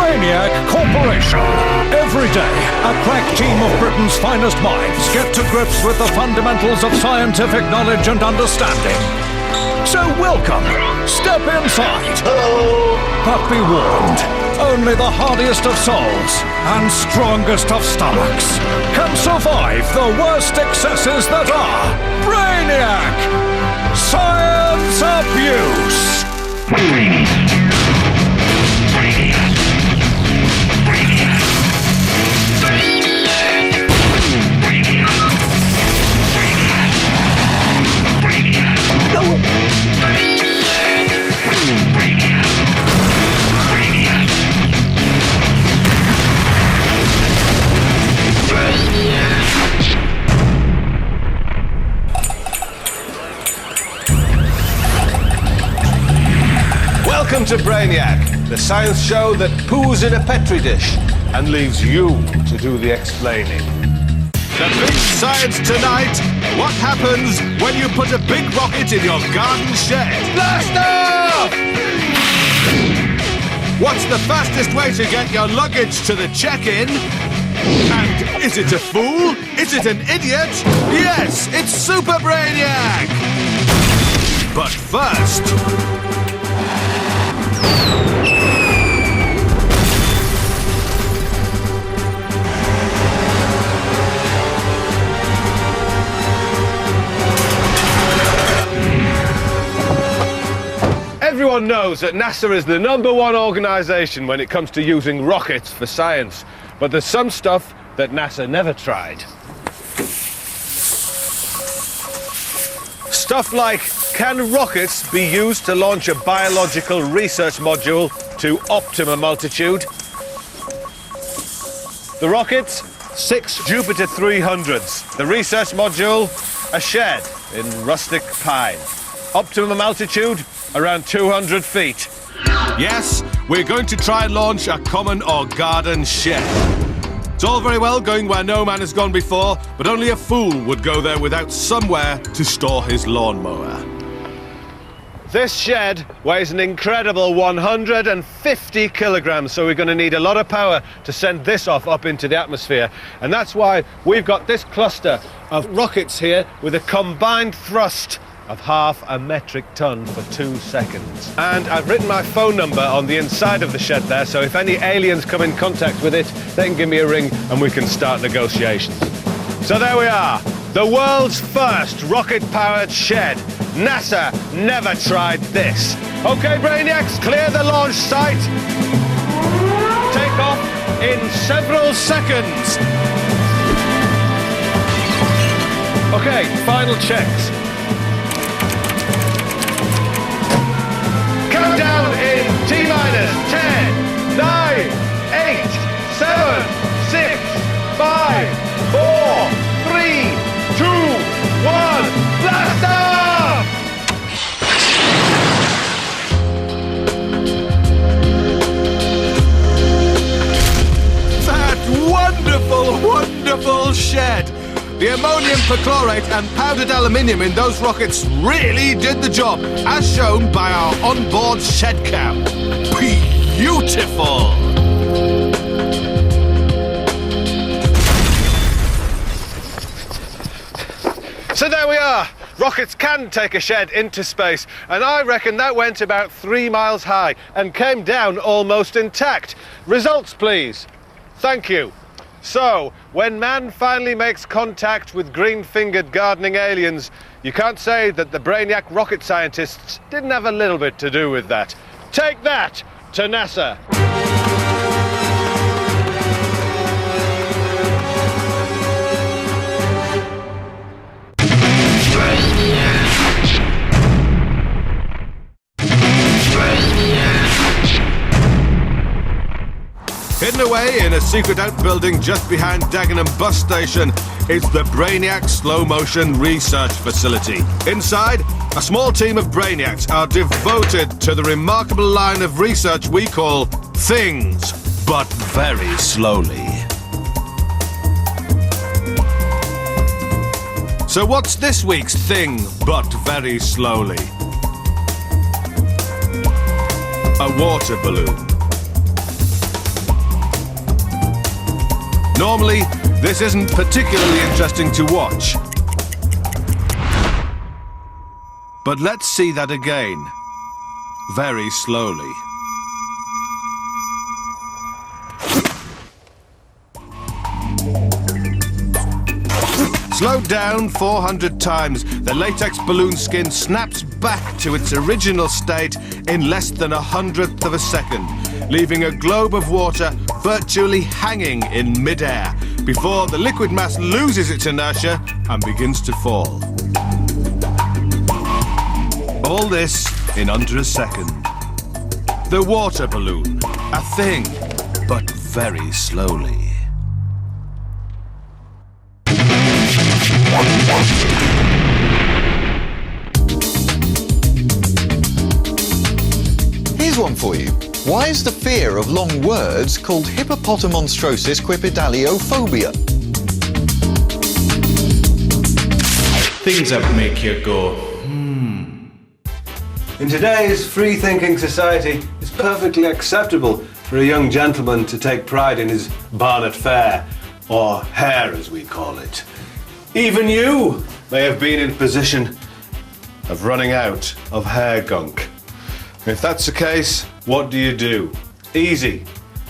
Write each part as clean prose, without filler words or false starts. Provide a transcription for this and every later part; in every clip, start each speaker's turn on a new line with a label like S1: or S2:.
S1: Brainiac Corporation. Every day, a crack team of Britain's finest minds get to grips with the fundamentals of scientific knowledge and understanding. So welcome, step inside. But be warned, only the hardiest of souls and strongest of stomachs can survive the worst excesses that are Brainiac Science Abuse.
S2: Welcome to Brainiac, the science show that poos in a petri dish and leaves you to do the explaining.
S3: The big science tonight, what happens when you put a big rocket in your garden shed?
S2: Blast off!
S3: What's the fastest way to get your luggage to the check-in? And is it a fool? Is it an idiot? Yes, it's Super Brainiac! But first...
S2: Everyone knows that NASA is the #1 organisation when it comes to using rockets for science. But there's some stuff that NASA never tried. Stuff like, can rockets be used to launch a biological research module to optimum altitude? The rockets, 6 Jupiter 300s. The research module, a shed in rustic pine. Optimum altitude, around 200 feet.
S3: Yes, we're going to try and launch a common or garden shed. It's all very well going where no man has gone before, but only a fool would go there without somewhere to store his lawnmower.
S2: This shed weighs an incredible 150 kilograms, so we're going to need a lot of power to send this off up into the atmosphere. And that's why we've got this cluster of rockets here with a combined thrust of 0.5 metric ton for 2 seconds. And I've written my phone number on the inside of the shed there, so if any aliens come in contact with it, they can give me a ring and we can start negotiations. So there we are, the world's first rocket-powered shed. NASA never tried this. Okay, Brainiacs, clear the launch site. Take off in several seconds. Okay, final checks. Countdown in T-minus 10, 9, 8, 7, 6, 5, 4, 3, 2, 1, blast off!
S3: That wonderful, wonderful shed! The ammonium perchlorate and powdered aluminium in those rockets really did the job, as shown by our onboard shed cam. Beautiful!
S2: So there we are. Rockets can take a shed into space, and I reckon that went about 3 miles high and came down almost intact. Results, please. Thank you. So, when man finally makes contact with green-fingered gardening aliens, you can't say that the Brainiac rocket scientists didn't have a little bit to do with that. Take that to NASA.
S3: Hidden away in a secret outbuilding just behind Dagenham bus station is the Brainiac Slow Motion Research Facility. Inside, a small team of Brainiacs are devoted to the remarkable line of research we call things, but very slowly. So what's this week's thing, but very slowly? A water balloon. Normally, this isn't particularly interesting to watch. But let's see that again. Very slowly. Slowed down 400 times, the latex balloon skin snaps back to its original state in less than 1/100th of a second, leaving a globe of water virtually hanging in mid-air before the liquid mass loses its inertia and begins to fall. All this in under a second. The water balloon, a thing, but very slowly.
S4: Here's one for you. Why is the fear of long words called hippopotamonstrosis quipedaliophobia?
S5: Things that make you go,
S2: In today's free-thinking society, it's perfectly acceptable for a young gentleman to take pride in his barnet fair, or hair as we call it. Even you may have been in position of running out of hair gunk. If that's the case, what do? Easy.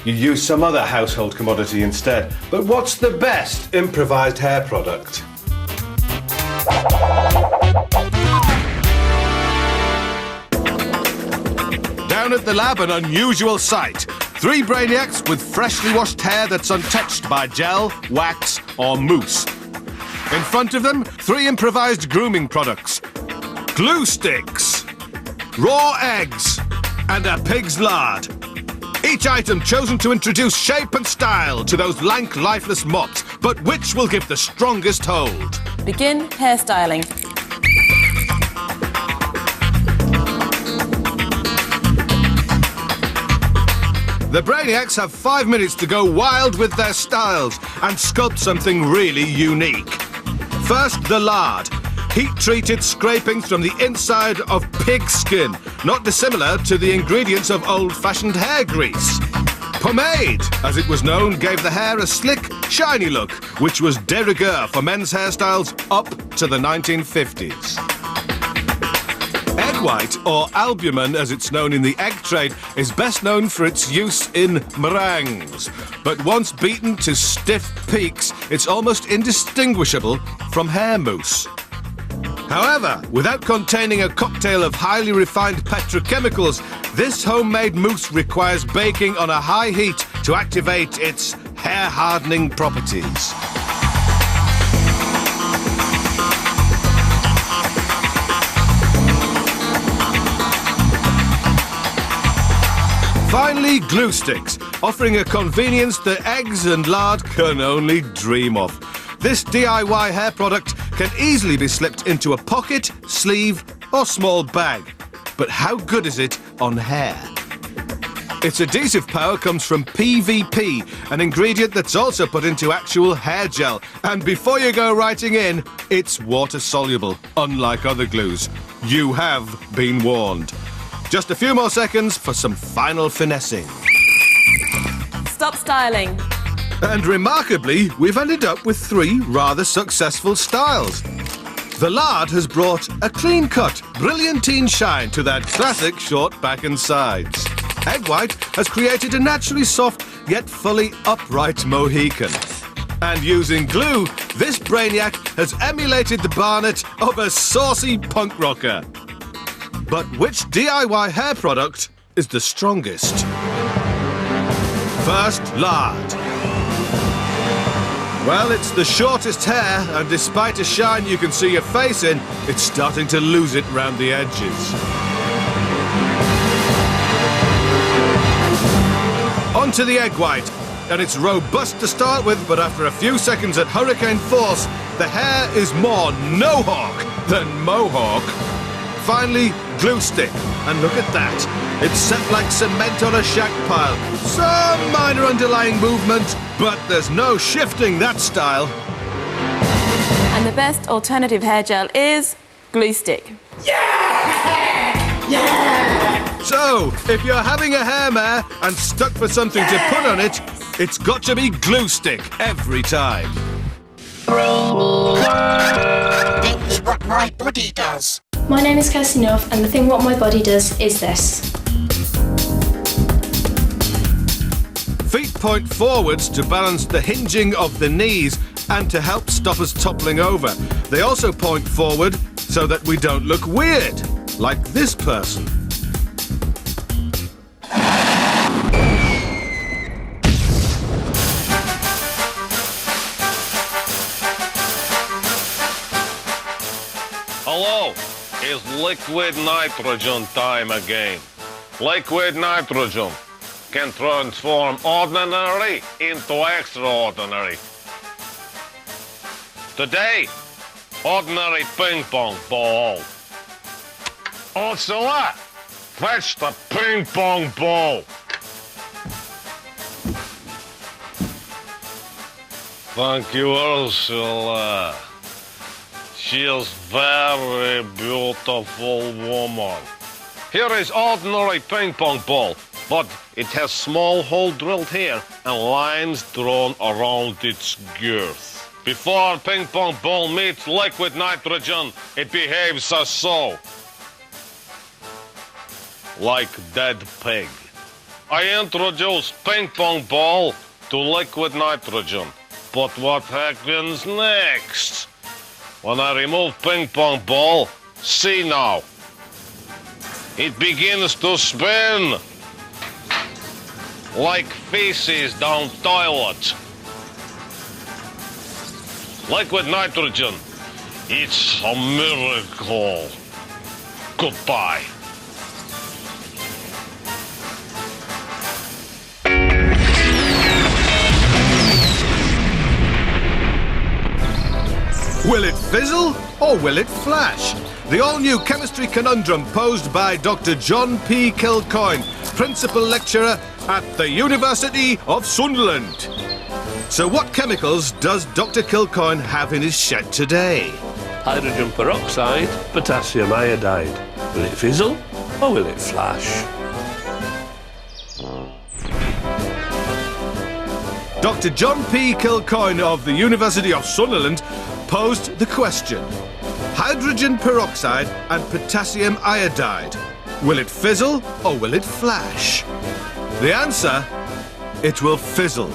S2: You use some other household commodity instead. But what's the best improvised hair product?
S3: Down at the lab, an unusual sight. 3 Brainiacs with freshly washed hair that's untouched by gel, wax, or mousse. In front of them, 3 improvised grooming products. Glue sticks, raw eggs, and a pig's lard. Each item chosen to introduce shape and style to those lank, lifeless mops. But which will give the strongest hold?
S6: Begin hairstyling.
S3: The Brainiacs have 5 minutes to go wild with their styles and sculpt something really unique. First, the lard. Heat-treated scrapings from the inside of pig skin, not dissimilar to the ingredients of old-fashioned hair grease. Pomade, as it was known, gave the hair a slick, shiny look, which was de rigueur for men's hairstyles up to the 1950s. Egg white, or albumen as it's known in the egg trade, is best known for its use in meringues. But once beaten to stiff peaks, it's almost indistinguishable from hair mousse. However, without containing a cocktail of highly refined petrochemicals, this homemade mousse requires baking on a high heat to activate its hair-hardening properties. Finally, glue sticks, offering a convenience that eggs and lard can only dream of. This DIY hair product can easily be slipped into a pocket, sleeve, or small bag. But how good is it on hair? Its adhesive power comes from PVP, an ingredient that's also put into actual hair gel. And before you go writing in, it's water-soluble, unlike other glues. You have been warned. Just a few more seconds for some final finessing.
S6: Stop styling.
S3: And remarkably, we've ended up with 3 rather successful styles. The lard has brought a clean-cut, brilliantine shine to that classic short back and sides. Egg white has created a naturally soft, yet fully upright Mohican. And using glue, this Brainiac has emulated the barnet of a saucy punk rocker. But which DIY hair product is the strongest? First, lard. Well, it's the shortest hair, and despite a shine you can see your face in, it's starting to lose it round the edges. Onto the egg white, and it's robust to start with, but after a few seconds at hurricane force, the hair is more no-hawk than mohawk. Finally, glue stick, and look at that. It's set like cement on a shack pile. Some minor underlying movement, but there's no shifting that style.
S6: And the best alternative hair gel is glue stick.
S3: So, if you're having a hair mare and stuck for something to put on it, It's got to be glue stick every time.
S7: Things what my body does.
S8: My name is Kirsty North, and the thing what my body does is this.
S3: Feet point forwards to balance the hinging of the knees and to help stop us toppling over. They also point forward so that we don't look weird, like this person.
S2: Hello, it's liquid nitrogen time again. Liquid nitrogen can transform ordinary into extraordinary. Today, ordinary ping pong ball. Ursula, fetch the ping pong ball. Thank you, Ursula. She is very beautiful woman. Here is ordinary ping pong ball, but it has small hole drilled here and lines drawn around its girth. Before ping pong ball meets liquid nitrogen, it behaves as so. Like dead pig. I introduce ping pong ball to liquid nitrogen. But what happens next? When I remove ping pong ball, see now. It begins to spin. Like feces down toilet. Liquid nitrogen. It's a miracle. Goodbye.
S3: Will it fizzle or will it flash? The all-new chemistry conundrum posed by Dr. John P. Kilcoyne, Principal Lecturer at the University of Sunderland. So what chemicals does Dr. Kilcoyne have in his shed today?
S9: Hydrogen peroxide, potassium iodide. Will it fizzle or will it flash?
S3: Dr. John P. Kilcoyne of the University of Sunderland posed the question. Hydrogen peroxide and potassium iodide. Will it fizzle or will it flash? The answer, it will fizzle.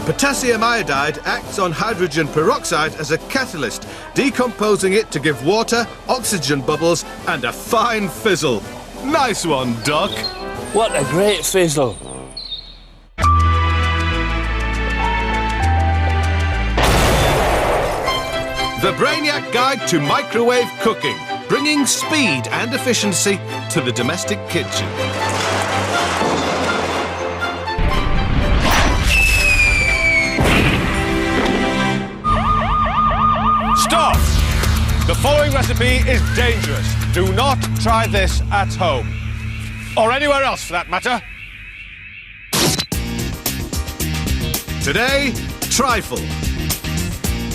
S3: Potassium iodide acts on hydrogen peroxide as a catalyst, decomposing it to give water, oxygen bubbles and a fine fizzle. Nice one, Doc.
S9: What a great fizzle.
S3: The Brainiac Guide to Microwave Cooking, bringing speed and efficiency to the domestic kitchen.
S2: Stop! The following recipe is dangerous. Do not try this at home. Or anywhere else, for that matter.
S3: Today, trifle.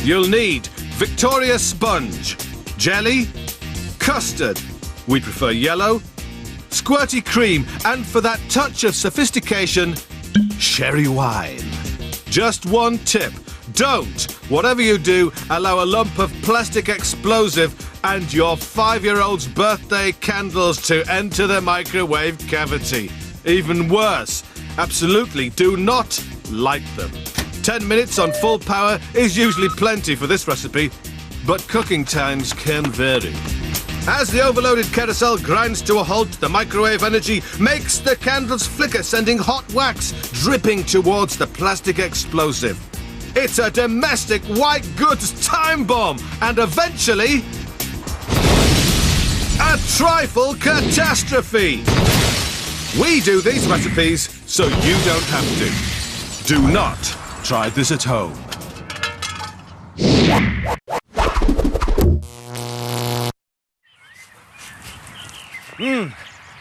S3: You'll need Victoria sponge, jelly, custard, we prefer yellow, squirty cream, and for that touch of sophistication, sherry wine. Just one tip, don't, whatever you do, allow a lump of plastic explosive and your 5-year-old's birthday candles to enter the microwave cavity. Even worse, absolutely do not light them. 10 minutes on full power is usually plenty for this recipe, but cooking times can vary. As the overloaded carousel grinds to a halt, the microwave energy makes the candles flicker, sending hot wax dripping towards the plastic explosive. It's a domestic white goods time bomb, and eventually, a trifle catastrophe. We do these recipes so you don't have to. Do not try this at home.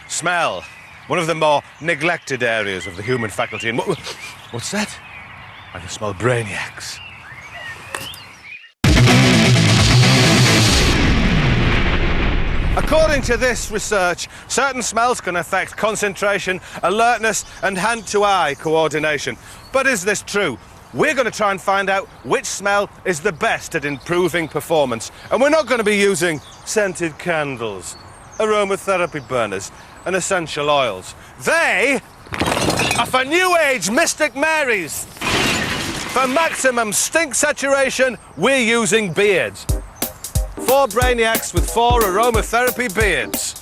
S2: Smell. One of the more neglected areas of the human faculty. And what's that? I can smell brainiacs.
S3: According to this research, certain smells can affect concentration, alertness and hand-to-eye coordination. But is this true? We're going to try and find out which smell is the best at improving performance. And we're not going to be using scented candles, aromatherapy burners and essential oils. They are for New Age Mystic Marys. For maximum stink saturation, we're using beards. 4 Brainiacs with 4 aromatherapy beards.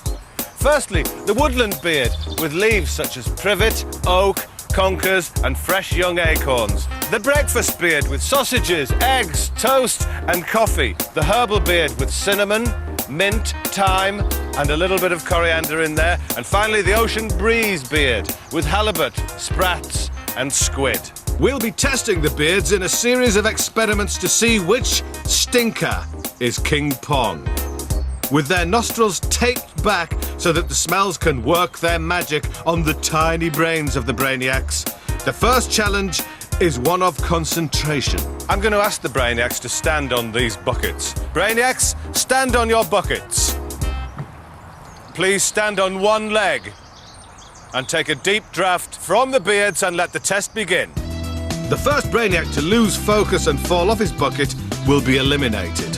S3: Firstly, the woodland beard with leaves such as privet, oak, conkers and fresh young acorns. The breakfast beard with sausages, eggs, toast and coffee. The herbal beard with cinnamon, mint, thyme and a little bit of coriander in there. And finally the ocean breeze beard with halibut, sprats and squid. We'll be testing the beards in a series of experiments to see which stinker is King Pong. With their nostrils taped back so that the smells can work their magic on the tiny brains of the Brainiacs. The first challenge is one of concentration. I'm going to ask the Brainiacs to stand on these buckets. Brainiacs, stand on your buckets. Please stand on one leg and take a deep draught from the beards and let the test begin. The first Brainiac to lose focus and fall off his bucket will be eliminated.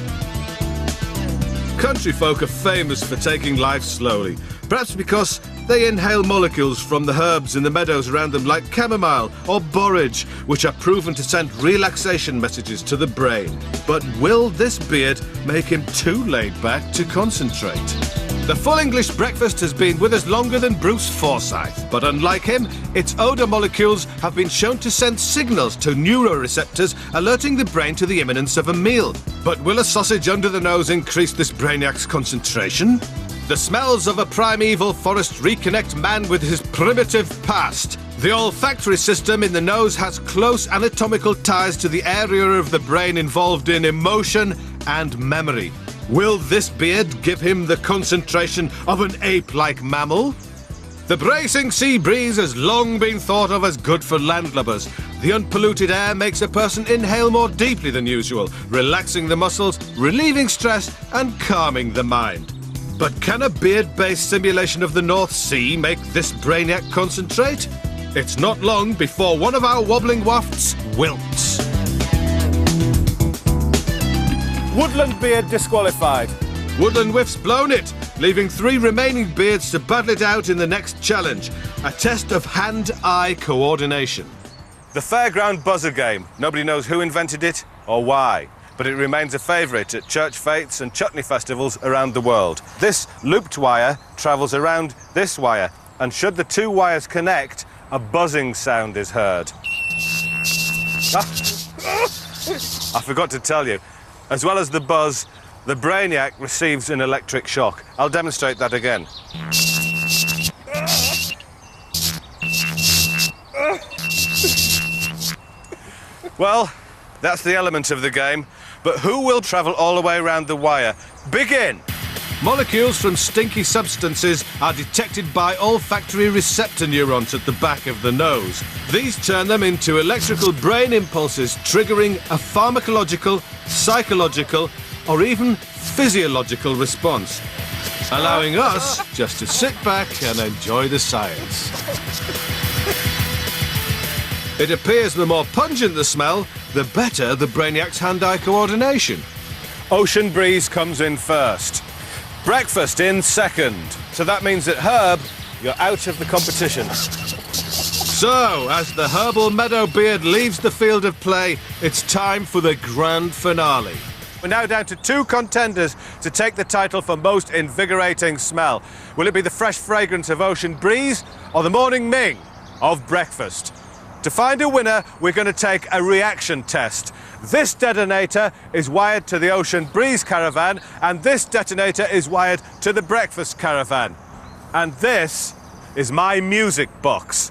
S3: Country folk are famous for taking life slowly, perhaps because they inhale molecules from the herbs in the meadows around them like chamomile or borage, which are proven to send relaxation messages to the brain. But will this beard make him too laid back to concentrate? The full English breakfast has been with us longer than Bruce Forsyth, but unlike him, its odour molecules have been shown to send signals to neuroreceptors, alerting the brain to the imminence of a meal. But will a sausage under the nose increase this Brainiac's concentration? The smells of a primeval forest reconnect man with his primitive past. The olfactory system in the nose has close anatomical ties to the area of the brain involved in emotion and memory. Will this beard give him the concentration of an ape-like mammal? The bracing sea breeze has long been thought of as good for landlubbers. The unpolluted air makes a person inhale more deeply than usual, relaxing the muscles, relieving stress and calming the mind. But can a beard-based simulation of the North Sea make this Brainiac concentrate? It's not long before one of our wobbling wafts wilts. Woodland beard disqualified. Woodland whiff's blown it, leaving 3 remaining beards to battle it out in the next challenge, a test of hand-eye coordination. The fairground buzzer game. Nobody knows who invented it or why, but it remains a favourite at church fetes and chutney festivals around the world. This looped wire travels around this wire, and should the 2 wires connect, a buzzing sound is heard. I forgot to tell you, as well as the buzz, the Brainiac receives an electric shock. I'll demonstrate that again. Well, that's the element of the game, but who will travel all the way around the wire? Begin! Molecules from stinky substances are detected by olfactory receptor neurons at the back of the nose. These turn them into electrical brain impulses, triggering a pharmacological, psychological, or even physiological response, allowing us just to sit back and enjoy the science. It appears the more pungent the smell, the better the Brainiac's hand-eye coordination. Ocean breeze comes in first. Breakfast in second. So that means that Herb, you're out of the competition. So, as the herbal meadow beard leaves the field of play, it's time for the grand finale. We're now down to 2 contenders to take the title for most invigorating smell. Will it be the fresh fragrance of ocean breeze or the morning ming of breakfast? To find a winner, we're going to take a reaction test. This detonator is wired to the ocean breeze caravan, and this detonator is wired to the breakfast caravan. And this is my music box.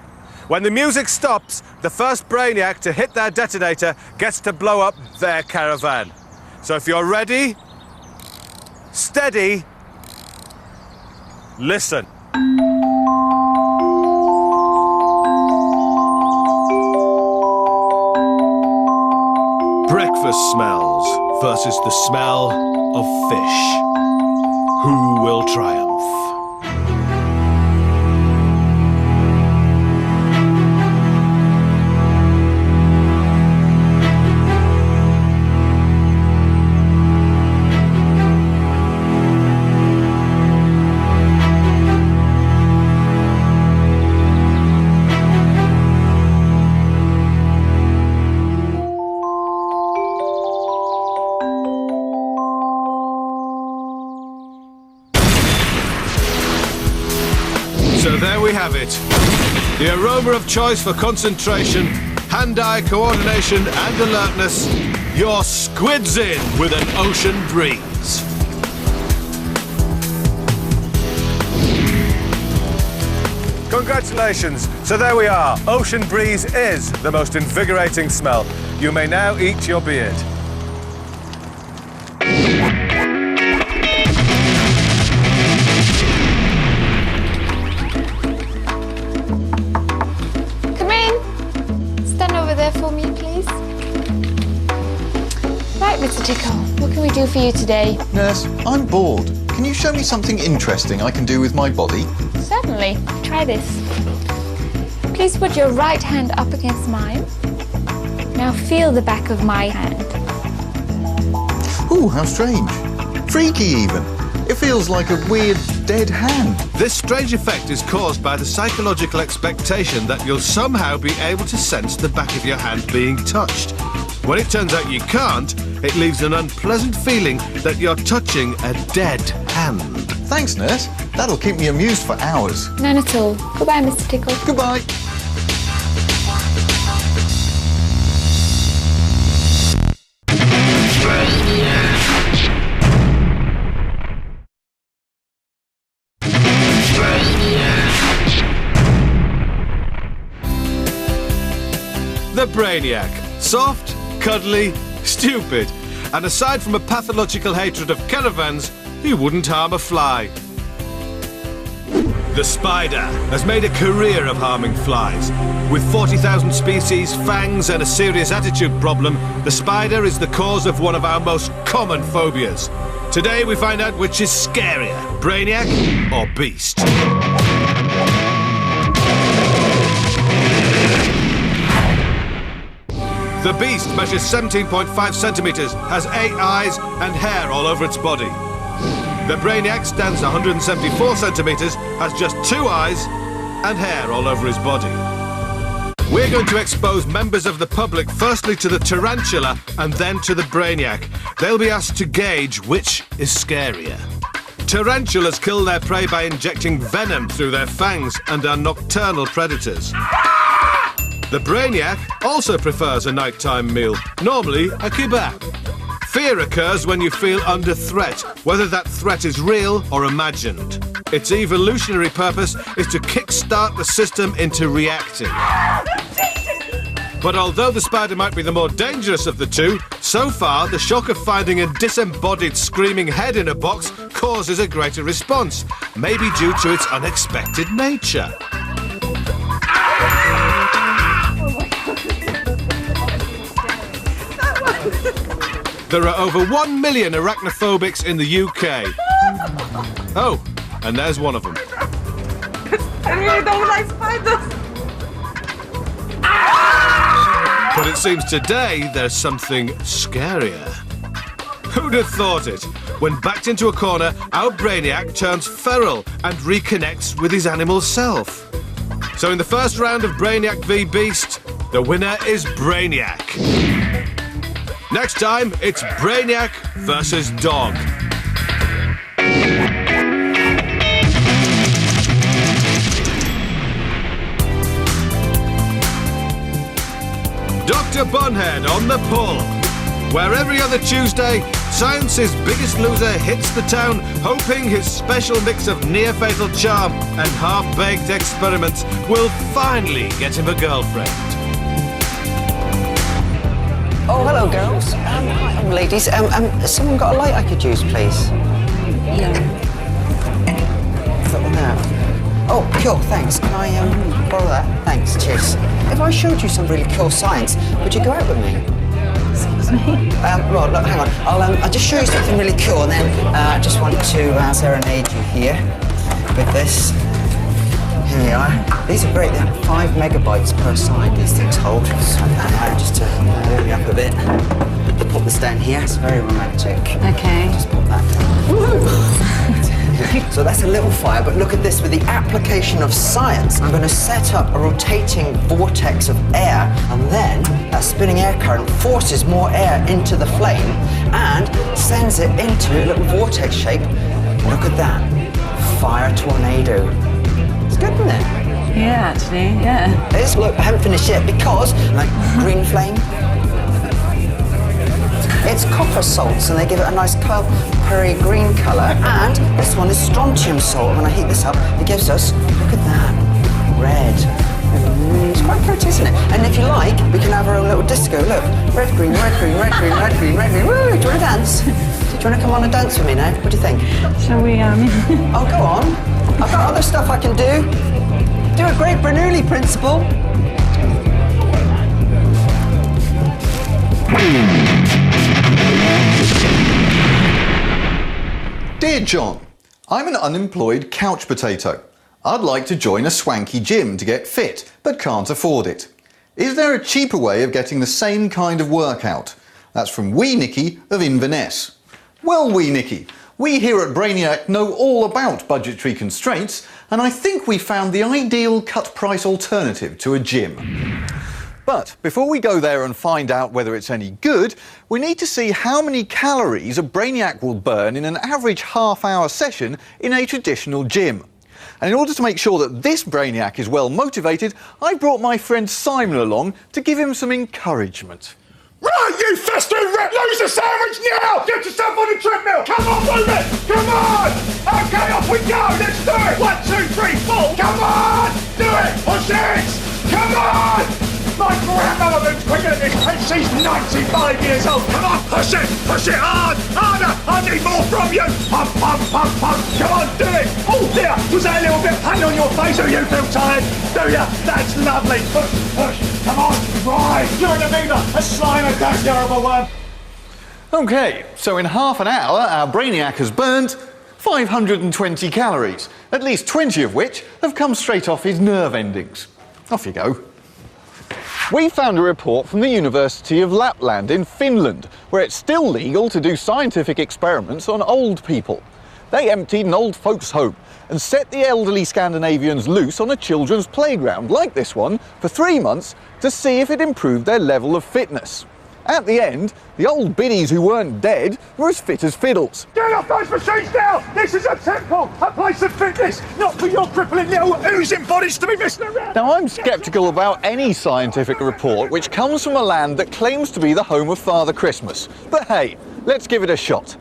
S3: When the music stops, the first Brainiac to hit their detonator gets to blow up their caravan. So if you're ready, steady, listen. Breakfast smells versus the smell of fish. who will triumph? So there we have it. The aroma of choice for concentration, hand-eye coordination and alertness. Your squid's in with an ocean breeze.
S2: Congratulations! So there we are. Ocean breeze is the most invigorating smell. You may now eat your beard.
S10: Come in. Stand over there for me, please. Right, Mr. Tickle, what can we do for you today?
S4: Nurse, I'm bored. Can you show me something interesting I can do with my body?
S10: Certainly. Try this. Please put your right hand up against mine. Now feel the back of my hand.
S4: Ooh, how strange. Freaky even. It feels like a weird dead hand.
S3: This strange effect is caused by the psychological expectation that you'll somehow be able to sense the back of your hand being touched. When it turns out you can't, it leaves an unpleasant feeling that you're touching a dead hand.
S4: Thanks, nurse. That'll keep me amused for hours.
S10: None at all. Goodbye, Mr. Tickle.
S4: Goodbye.
S3: The Brainiac. Soft, cuddly, stupid. And aside from a pathological hatred of caravans, he wouldn't harm a fly. The spider has made a career of harming flies. With 40,000 species, fangs and a serious attitude problem, the spider is the cause of one of our most common phobias. Today we find out which is scarier, Brainiac or Beast. The Beast measures 17.5 centimetres, has 8 eyes and hair all over its body. The Brainiac stands 174 centimetres, has just 2 eyes and hair all over his body. We're going to expose members of the public firstly to the tarantula and then to the Brainiac. They'll be asked to gauge which is scarier. Tarantulas kill their prey by injecting venom through their fangs and are nocturnal predators. The Brainiac also prefers a nighttime meal, normally a kebab. Fear occurs when you feel under threat, whether that threat is real or imagined. Its evolutionary purpose is to kickstart the system into reacting. But although the spider might be the more dangerous of the two, so far the shock of finding a disembodied screaming head in a box causes a greater response, maybe due to its unexpected nature. There are over 1 million arachnophobics in the UK. Oh, and there's one of them.
S11: I really don't like spiders.
S3: But it seems today there's something scarier. Who'd have thought it? When backed into a corner, our Brainiac turns feral and reconnects with his animal self. So in the first round of Brainiac v Beast, the winner is Brainiac. Next time, it's Brainiac versus Dog. Dr. Bunhead on the pull. Where every other Tuesday, science's biggest loser hits the town, hoping his special mix of near-fatal charm and half-baked experiments will finally get him a girlfriend.
S12: Oh, hello, girls. Hi, ladies. Someone got a light I could use, please?
S11: Yeah.
S12: Is that one there? Oh, cool, thanks. Can I borrow that? Thanks, cheers. If I showed you some really cool science, would you go out with me?
S11: Excuse me.
S12: Well, look, hang on. I'll just show you something really cool, and then I just want to serenade you here with this. Here we are. These are great. They're 5 megabytes per side, these things hold. Just like that, just to move me up a bit. Put this down here. It's very romantic.
S11: Okay.
S12: Just put that down. So that's a little fire, but look at this. With the application of science, I'm going to set up a rotating vortex of air, and then that spinning air current forces more air into the flame and sends it into a little vortex shape. Look at that. Fire tornado. It's good, isn't it?
S11: Yeah, actually, yeah.
S12: It is. Look, I haven't finished yet because, like, green flame. It's copper salts, and they give it a nice coppery green colour. And this one is strontium salt. When I heat this up, it gives us, look at that, red. It's quite pretty, isn't it? And if you like, we can have our own little disco. Look, red, green, red, green, red, green, red, green, red, green. Woo! Do you want to dance? Do you want to come on and dance with me now? What do you think?
S11: Shall we,
S12: Oh, go on. I've got other stuff I can do. Do a great Bernoulli principle.
S4: Dear John, I'm an unemployed couch potato. I'd like to join a swanky gym to get fit, but can't afford it. Is there a cheaper way of getting the same kind of workout? That's from Wee Nicky of Inverness. Well, Wee Nicky, we here at Brainiac know all about budgetary constraints, and I think we found the ideal cut-price alternative to a gym. But before we go there and find out whether it's any good, we need to see how many calories a Brainiac will burn in an average half-hour session in a traditional gym. And in order to make sure that this Brainiac is well motivated, I brought my friend Simon along to give him some encouragement.
S13: Right, you festering rat, lose the sandwich now! Get yourself on the treadmill! Come on, move it! Come on! Okay, off we go! Let's do it! 1, 2, 3, 4! Come on! Do it! Push it! Come on! My grandmother moves quicker than this, and she's 95 years old. Come on, push it hard, harder. I need more from you. Pump, pump, pump, pump. Come on, do it. Oh dear, was that a little bit of pain on your face? Do you feel tired? Do ya? That's lovely. Push, push. Come on, right. You're an amoeba, a slime, a dirty, horrible one.
S4: OK, so in half an hour, our Brainiac has burnt 520 calories, at least 20 of which have come straight off his nerve endings. Off you go. We found a report from the University of Lapland in Finland, where it's still legal to do scientific experiments on old people. They emptied an old folks' home and set the elderly Scandinavians loose on a children's playground like this one for 3 months to see if it improved their level of fitness. At the end, the old biddies who weren't dead were as fit as fiddles.
S13: Get off those machines now! This is a temple, a place of fitness, not for your crippling little oozing bodies to be messing around.
S4: Now, I'm sceptical about any scientific report which comes from a land that claims to be the home of Father Christmas. But hey, let's give it a shot.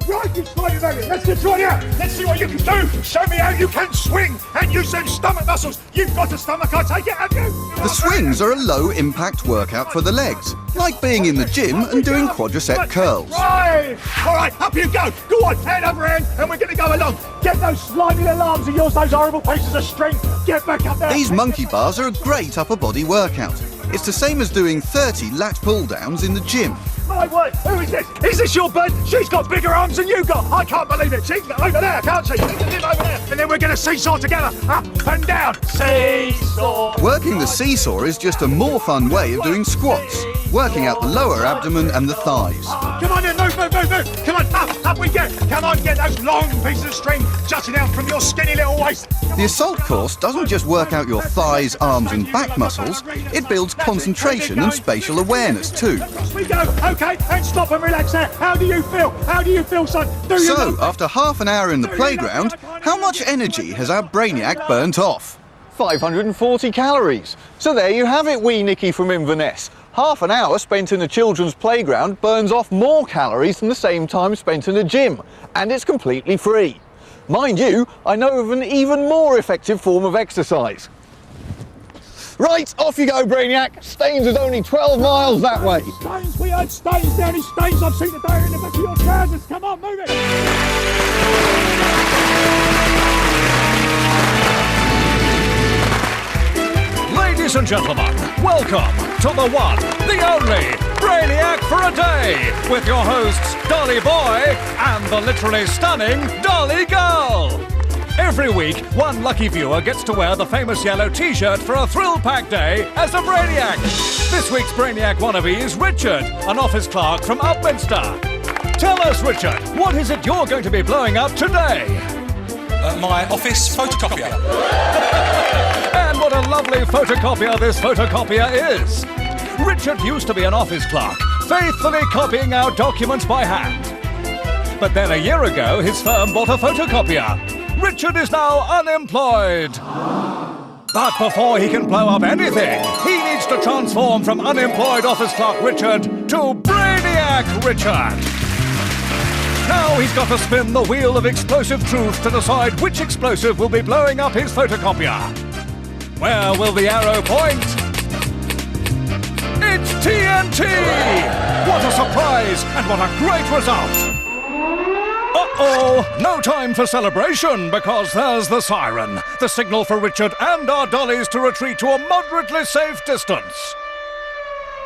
S13: Right, you slimy maggot, let's get you on here. Let's see what you can do. Show me how you can swing and use them stomach muscles. You've got a stomach, I take it, have you?
S14: The swings are a low-impact workout for the legs, like being in the gym and doing quadricep curls.
S13: Right, all right, up you go. Go on, hand over hand, and we're going to go along. Get those slimy little arms of yours, those horrible pieces of string. Get back up there.
S14: These monkey bars are a great upper body workout. It's the same as doing 30 lat pull-downs in the gym.
S13: My word, who is this? Is this your bird? She's got bigger arms than you got. I can't believe it. She's over there, can't she? She's over there. And then we're going to seesaw together, up and down. Seesaw.
S14: Working the seesaw is just a more fun way of doing squats, working out the lower abdomen and the thighs.
S13: Come on in, move. Come on, up we get. Come on, get those long pieces of string jutting out from your skinny little waist.
S14: The assault course doesn't just work out your thighs, arms and back muscles, it builds concentration and spatial awareness too.
S13: Across we go. Okay, and stop and relax there. How do you feel? How do you feel, son?
S14: So, after half an hour in the playground, how much energy has our Brainiac burnt off?
S4: 540 calories. So there you have it, Wee Nicky from Inverness. Half an hour spent in a children's playground burns off more calories than the same time spent in a gym, and it's completely free. Mind you, I know of an even more effective form of exercise. Right, off you go, Brainiac. Staines is only 12 miles that way.
S13: Staines, we heard Staines down in Staines. I've seen the diary in the back of your trousers. Come on, move it.
S1: Ladies and gentlemen, welcome to the one, the only Brainiac for a Day, with your hosts Dolly Boy and the literally stunning Dolly Girl. Every week, one lucky viewer gets to wear the famous yellow t-shirt for a thrill-packed day as a Brainiac. This week's Brainiac wannabe is Richard, an office clerk from Upminster. Tell us, Richard, what is it you're going to be blowing up today?
S15: My office photocopier.
S1: And what a lovely photocopier this photocopier is. Richard used to be an office clerk, faithfully copying out documents by hand. But then a year ago, his firm bought a photocopier. Richard is now unemployed. But before he can blow up anything, he needs to transform from unemployed office clerk Richard to Brainiac Richard. Now he's got to spin the wheel of explosive truth to decide which explosive will be blowing up his photocopier. Where will the arrow point? It's TNT! What a surprise and what a great result! Uh-oh! No time for celebration because there's the siren, the signal for Richard and our dollies to retreat to a moderately safe distance.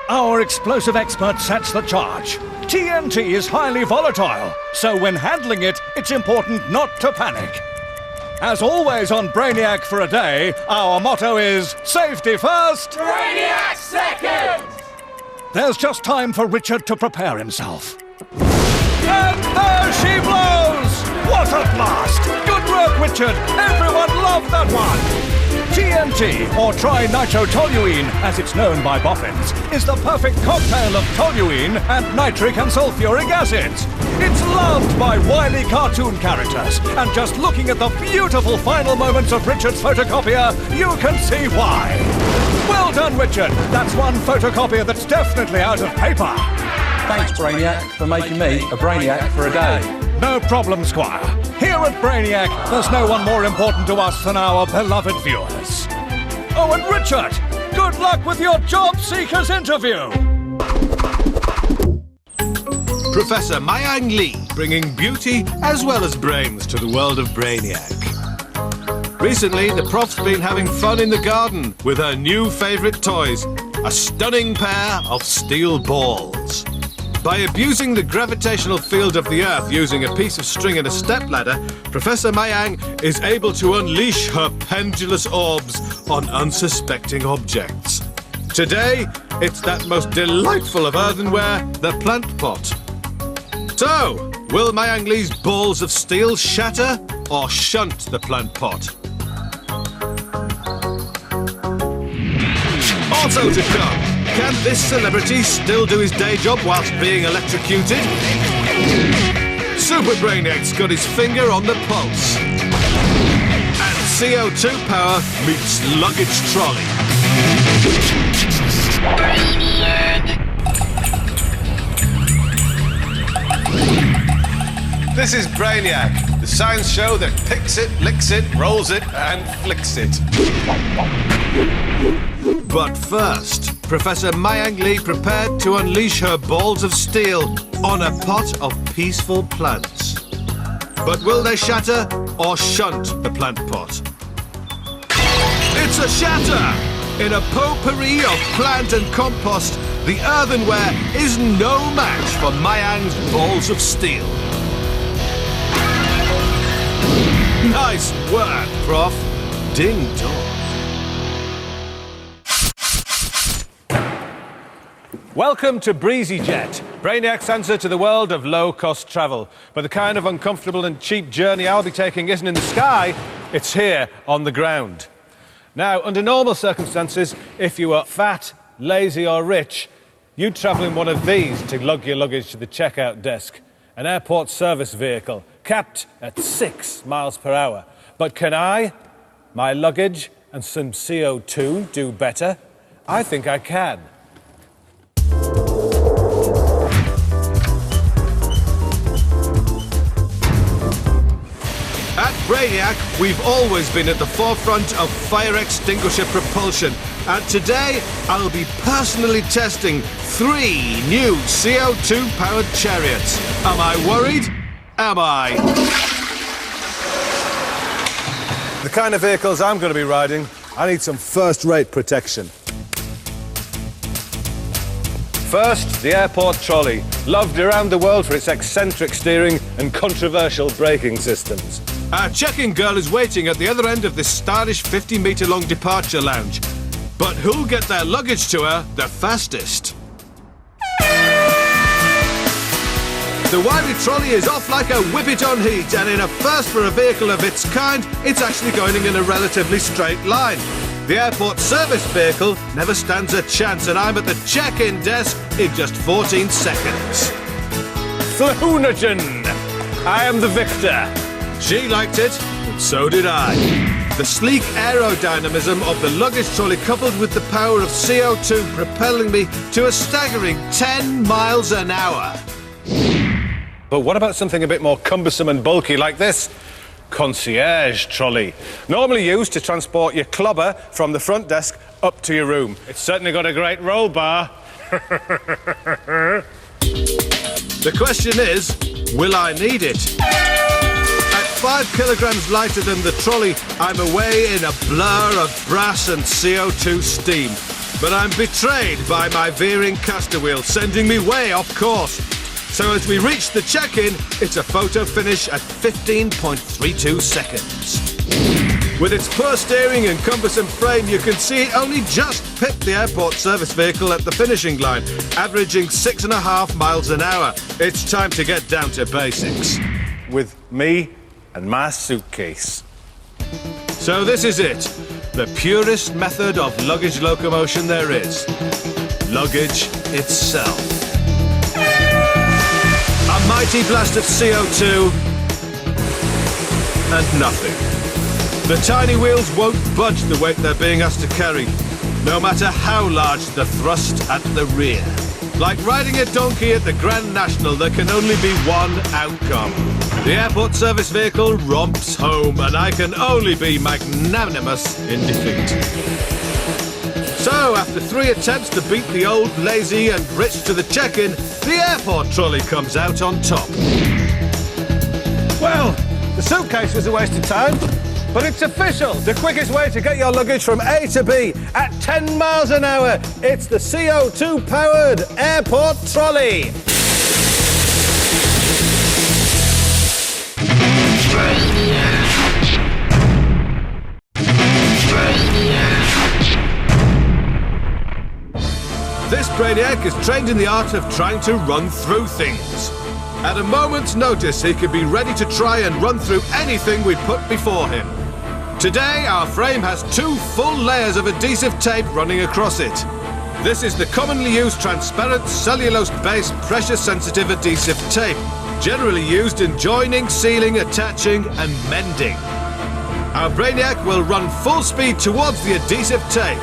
S1: Our explosive expert sets the charge. TNT is highly volatile, so when handling it, it's important not to panic. As always on Brainiac for a Day, our motto is safety first,
S16: Brainiac second!
S1: There's just time for Richard to prepare himself. And there she blows! What a blast! Good work, Richard! Everyone loved that one! TNT, or trinitrotoluene, as it's known by boffins, is the perfect cocktail of toluene and nitric and sulfuric acids. It's loved by wily cartoon characters, and just looking at the beautiful final moments of Richard's photocopier, you can see why. Well done, Richard. That's one photocopier that's definitely out of paper.
S15: Thanks, Brainiac, for making me a Brainiac for a day.
S1: No problem, Squire. Here at Brainiac, there's no one more important to us than our beloved viewers. Oh, and Richard, good luck with your job seekers interview.
S3: Professor Mayang Lee, bringing beauty as well as brains to the world of Brainiac. Recently, the prof's been having fun in the garden with her new favourite toys, a stunning pair of steel balls. By abusing the gravitational field of the Earth using a piece of string and a stepladder, Professor Mayang is able to unleash her pendulous orbs on unsuspecting objects. Today, it's that most delightful of earthenware, the plant pot. So, will Mayang Lee's balls of steel shatter or shunt the plant pot? Also to come, can this celebrity still do his day job whilst being electrocuted? Super Brainiac's got his finger on the pulse. And CO2 power meets luggage trolley. This is Brainiac, the science show that picks it, licks it, rolls it, and flicks it. But first, Professor Mayang Lee prepared to unleash her balls of steel on a pot of peaceful plants. But will they shatter or shunt the plant pot? It's a shatter! In a potpourri of plant and compost, the earthenware is no match for Mayang's balls of steel. Nice work, Prof. Ding dong. Welcome to BreezyJet, Brainiac's answer to the world of low-cost travel. But the kind of uncomfortable and cheap journey I'll be taking isn't in the sky, it's here on the ground. Now, under normal circumstances, if you were fat, lazy or rich, you'd travel in one of these to lug your luggage to the checkout desk. An airport service vehicle, capped at 6 miles per hour. But can I, my luggage and some CO2 do better? I think I can. At Brainiac, we've always been at the forefront of fire extinguisher propulsion, and today I'll be personally testing 3 new CO2-powered chariots. Am I worried? Am I? The kind of vehicles I'm going to be riding, I need some first-rate protection.
S2: First, the airport trolley, loved around the world for its eccentric steering and controversial braking systems.
S3: Our check-in girl is waiting at the other end of this stylish 50-metre-long departure lounge. But who'll get their luggage to her the fastest? The Wiley trolley is off like a whippet on heat, and in a first for a vehicle of its kind, it's actually going in a relatively straight line. The airport service vehicle never stands a chance, and I'm at the check-in desk in just 14 seconds.
S2: Floonagen! I am the victor.
S3: She liked it, and so did I. The sleek aerodynamism of the luggage trolley coupled with the power of CO2 propelling me to a staggering 10 miles an hour.
S2: But what about something a bit more cumbersome and bulky like this? Concierge trolley. Normally used to transport your clobber from the front desk up to your room. It's certainly got a great roll bar.
S3: The question is, will I need it? At 5 kilograms lighter than the trolley, I'm away in a blur of brass and CO2 steam. But I'm betrayed by my veering caster wheel, sending me way off course. So as we reach the check-in, it's a photo finish at 15.32 seconds. With its poor steering and cumbersome frame, you can see it only just pipped the airport service vehicle at the finishing line, averaging 6.5 miles an hour. It's time to get down to basics.
S2: With me and my suitcase.
S3: So this is it, the purest method of luggage locomotion there is. Luggage itself. A mighty blast of CO2 and nothing. The tiny wheels won't budge the weight they're being asked to carry, no matter how large the thrust at the rear. Like riding a donkey at the Grand National, there can only be one outcome. The airport service vehicle romps home, and I can only be magnanimous in defeat. So, after 3 attempts to beat the old, lazy and rich to the check-in, the airport trolley comes out on top.
S2: Well, the suitcase was a waste of time, but it's official. The quickest way to get your luggage from A to B at 10 miles an hour. It's the CO2-powered airport trolley.
S3: This Brainiac is trained in the art of trying to run through things. At a moment's notice, he can be ready to try and run through anything we put before him. Today, our frame has 2 full layers of adhesive tape running across it. This is the commonly used transparent cellulose-based pressure-sensitive adhesive tape, generally used in joining, sealing, attaching and mending. Our Brainiac will run full speed towards the adhesive tape.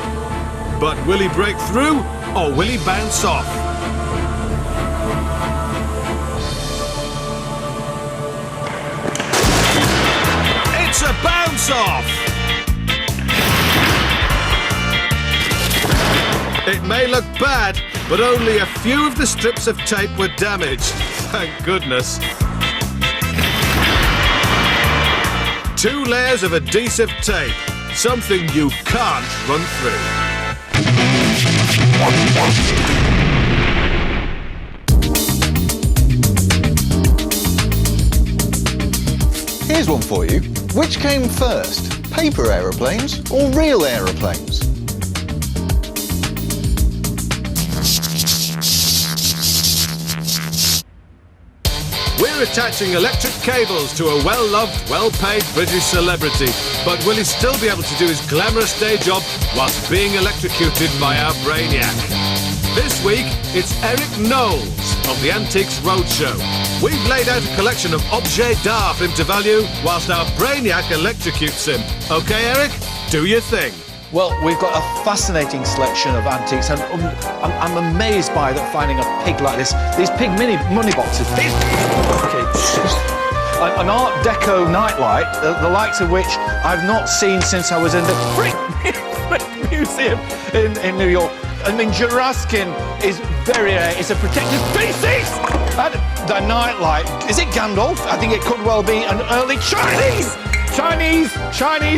S3: But will he break through, or will he bounce off? It's a bounce off! It may look bad, but only a few of the strips of tape were damaged. Thank goodness. 2 layers of adhesive tape, something you can't run through.
S4: Here's one for you. Which came first, paper aeroplanes or real aeroplanes?
S3: We're attaching electric cables to a well-loved, well-paid British celebrity. But will he still be able to do his glamorous day job whilst being electrocuted by our Brainiac? This week, it's Eric Knowles of the Antiques Roadshow. We've laid out a collection of objets d'art for him to value whilst our Brainiac electrocutes him. OK, Eric? Do your thing.
S15: Well, we've got a fascinating selection of antiques, and I'm amazed by that, finding a pig like this. These pig money boxes. An Art Deco nightlight, the likes of which I've not seen since I was in the Frick Museum in New York. I mean, Juraskin is very rare. It's a protected species. And the nightlight, is it Gandalf? I think it could well be an early Chinese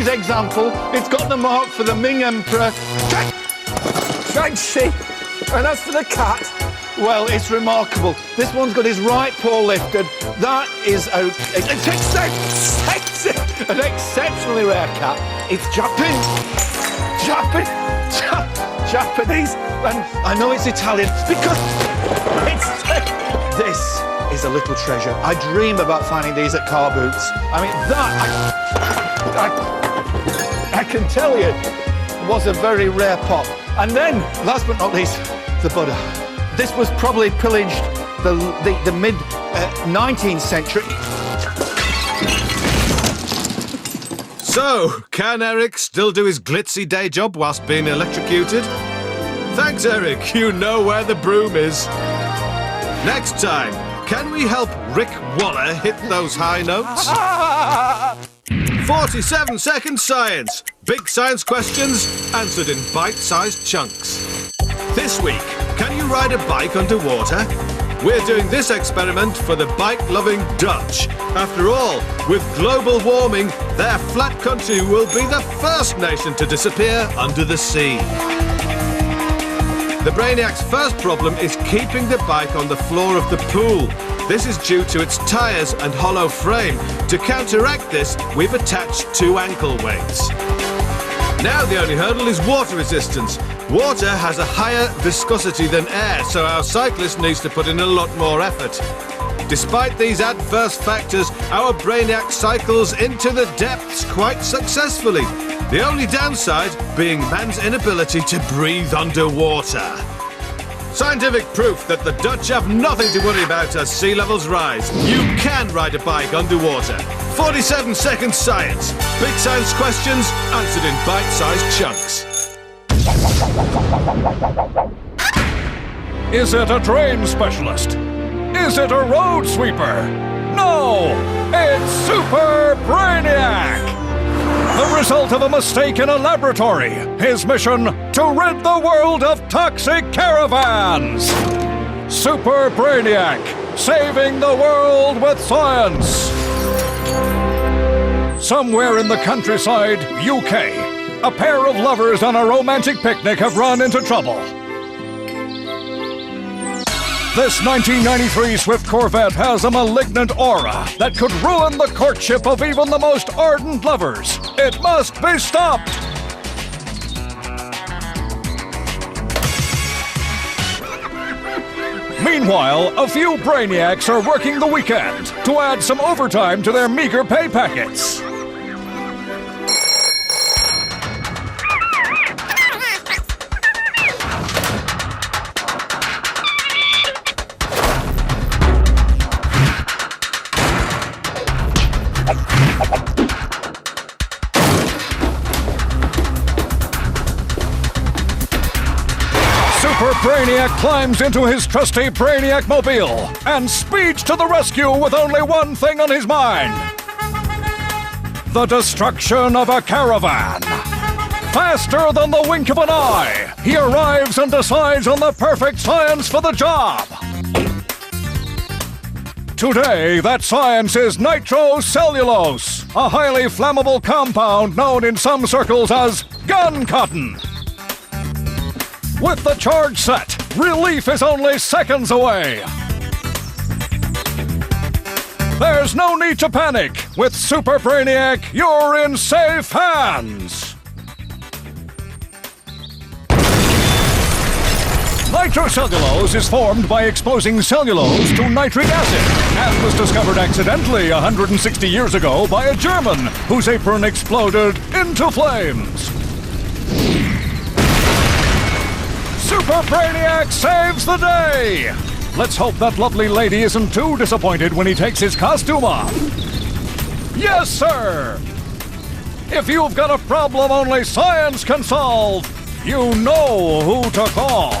S15: example. It's got the mark for the Ming Emperor.
S17: Shang-Chi. And as for the cat,
S15: Well, it's remarkable. This one's got his right paw lifted. That is an exceptionally rare cat. It's Japanese, and I know it's Italian because this is a little treasure. I dream about finding these at car boots. I mean, I can tell you, was a very rare pop. And then, last but not least, the Buddha. This was probably pillaged the mid 19th century.
S3: So, can Eric still do his glitzy day job whilst being electrocuted? Thanks, Eric. You know where the broom is. Next time, can we help Rick Waller hit those high notes? 47-second science. Big science questions answered in bite-sized chunks. This week, can you ride a bike underwater? We're doing this experiment for the bike-loving Dutch. After all, with global warming, their flat country will be the first nation to disappear under the sea. The Brainiac's first problem is keeping the bike on the floor of the pool. This is due to its tyres and hollow frame. To counteract this, we've attached 2 ankle weights. Now the only hurdle is water resistance. Water has a higher viscosity than air, so our cyclist needs to put in a lot more effort. Despite these adverse factors, our Brainiac cycles into the depths quite successfully. The only downside being man's inability to breathe underwater. Scientific proof that the Dutch have nothing to worry about as sea levels rise. You can ride a bike underwater. 47-second science. Big science questions answered in bite-sized chunks.
S1: Is it a train specialist? Is it a road sweeper? No! It's Super Brainiac! The result of a mistake in a laboratory. His mission, to rid the world of toxic caravans. Super Brainiac, saving the world with science. Somewhere in the countryside, UK, a pair of lovers on a romantic picnic have run into trouble. This 1993 Swift Corvette has a malignant aura that could ruin the courtship of even the most ardent lovers. It must be stopped! Meanwhile, a few Brainiacs are working the weekend to add some overtime to their meager pay packets. Super Brainiac climbs into his trusty Brainiac mobile and speeds to the rescue with only one thing on his mind: the destruction of a caravan. Faster than the wink of an eye, he arrives and decides on the perfect science for the job. Today, that science is nitrocellulose, a highly flammable compound known in some circles as gun cotton. With the charge set, relief is only seconds away. There's no need to panic. With Super Brainiac, you're in safe hands. Nitrocellulose is formed by exposing cellulose to nitric acid, and was discovered accidentally 160 years ago by a German whose apron exploded into flames. Super Brainiac saves the day! Let's hope that lovely lady isn't too disappointed when he takes his costume off. Yes, sir! If you've got a problem only science can solve, you know who to call.